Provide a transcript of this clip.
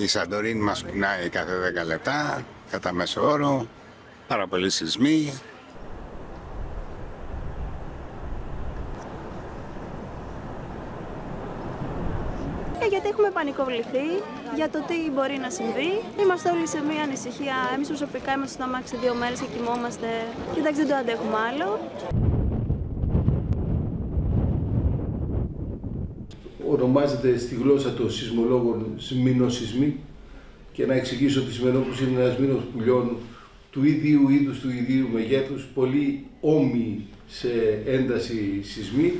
Η Σαντορίνη μας κουνάει κάθε 10 λεπτά, κατά μέσο όρο, πάρα πολλοί σεισμοί. Γιατί έχουμε πανικοβληθεί για το τι μπορεί να συμβεί. Είμαστε όλοι σε μια ανησυχία. Εμείς προσωπικά είμαστε στο αμάξι 2 μέρες και κοιμόμαστε. Και εντάξει, δεν το αντέχουμε άλλο. Ονομάζεται στη γλώσσα των σεισμολόγων μηνοσεισμοί και να εξηγήσω ότι Σιμενόπουλος είναι ένας μήνος πουλιών του ίδιου είδους, του ίδιου μεγέθους, πολύ όμοιοι σε ένταση σεισμοί.